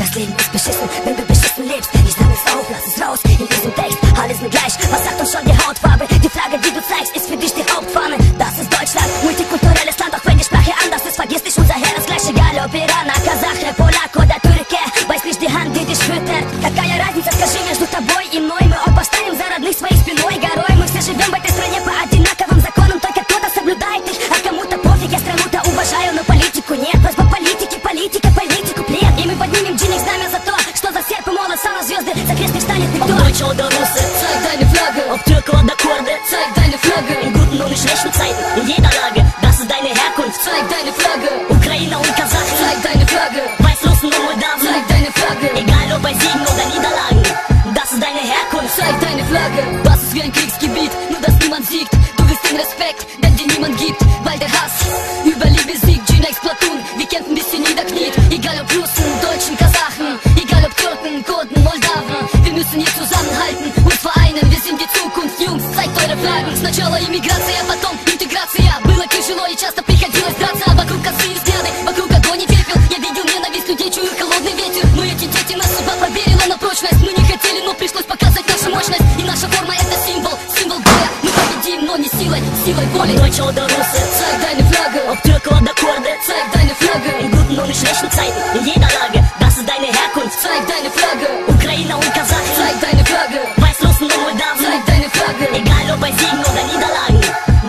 Das Leben ist beschissen, wenn du beschissen lebst. Ich sag es auf, lass es raus in diesem Text. Alles nur gleich, was sagt uns schon die Hautfarbe? Die Flagge, die du zeigst, ist für dich die Hauptfahne. Das ist Deutschland, multikulturelles Land, auch wenn die Sprache anders ist. Vergiss nicht, unser Herr ist gleich, egal ob Iraner, Kasache, Polak oder Türke. Weiß nicht die Hand, die dich füttert. Какая разница, скажи между тобой и мной? Мы оба станем за родных своей спиной горой. Мы все живем в этой стране по одинаковым законам, только кто-то соблюдает их, а кому-то пофиг. Я страну-то уважаю, но политику нет. Просьба политики, политика, политику плен. И мы поднимем денег знамя за то, что за серп и молодца на звезды за крест не станет никто. Ob Deutsche oder Russe, zeig deine Flagge. Ob Türke oder Kurde, zeig deine Flagge. In guten und in schlechten Zeiten, in jeder Lage. Das ist deine Herkunft, zeig deine Flagge. Ukrainer und Kasachen, zeig deine Flagge. Weißrussen und Moldawen, zeig deine Flagge. Egal ob bei Siegen oder Niederlagen, das ist deine Herkunft, zeig deine Flagge. Das ist wie ein Kriegsgebiet, nur dass niemand siegt. Du willst den Respekt, den dir niemand gibt, weil der Hass über Liebe siegt. G-Nex Platoon, wir kämpfen bis sie niederkniet. Egal ob Russen, Deutschen, Kasachen, egal ob Türken, Kurden, Moldawen. Wir müssen hier zusammenhalten, uns vereinen, wir sind die Zukunft, Jungs, zeigt eure Flaggen. Сначала иммиграция, потом интеграция. Было тяжело и часто приходилось драться. Вокруг косые взгляды, вокруг огонь и пепел. Я видел ненависть людей, чую холодный ветер. Но эти дети нас судьба проверила на прочность. Мы не хотели, но пришлось показать нашу мощность. И наша форма это символ, символ боя. Мы победим, но не силой, силой воли. Deutsche oder Russe, zeig deine Flagge. Ob Türke oder Kurde, zeig deine Flagge. In guten und in schlechten Zeiten, in jeder Lage. Das ist deine Herkunft, zeig deine Flagge. Ukrainer und Kasachen, zeig deine Flagge. Weißrussen und Moldawen, zeig deine Flagge. Egal ob bei Siegen oder Niederlagen,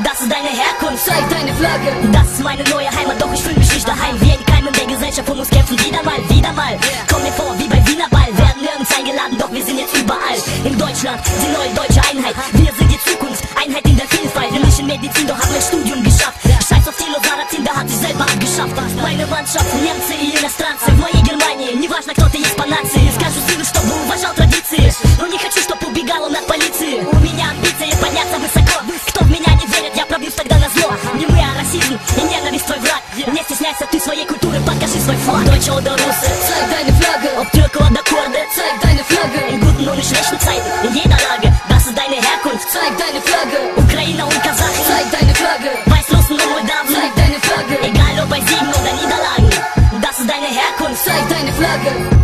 das ist deine Herkunft, zeig deine Flagge. Das ist meine neue Heimat, doch ich fühle mich nicht daheim. Wie ein Keim in der Gesellschaft und muss kämpfen wieder mal, wieder mal. Komm mir vor wie bei Wiener Ball, werden nirgends eingeladen, doch wir sind jetzt überall. In Deutschland, die neue deutsche Einheit. Wir sind die Zukunft, Einheit in der Vielfalt. Wir nicht in Medizin, doch haben ein Studium geschafft. Scheiß auf Tilo Sarrazin, der hat sich selber abgeschafft. Meine Mannschaft, немцы и иностранцы. В моей Германии, неважно кто ты есть по нации. Скажу силу, чтобы уважал традиции. Но не хочу, чтоб убегал он от полиции. У меня амбиции подняться высоко. Кто в меня не верит, я пробьюсь тогда на зло. Не мы, а расизм и ненависть твой враг. Не стесняйся ты своей культуры, покажи свой флаг. Deutsche oder Russe, zeig deine Flagge. Ob Türke oder Kurde, zeig deine Flagge. In guten und in schlechten Zeiten, in jeder Lage. Das ist deine Herkunft, zeig deine Flagge. Ukrainer und Kasachen, zeig deine Flagge. Weißrussen und Moldawen, zeig deine Flagge. Egal ob bei Siegen oder Niederlagen, das ist deine Herkunft, zeig deine Flagge.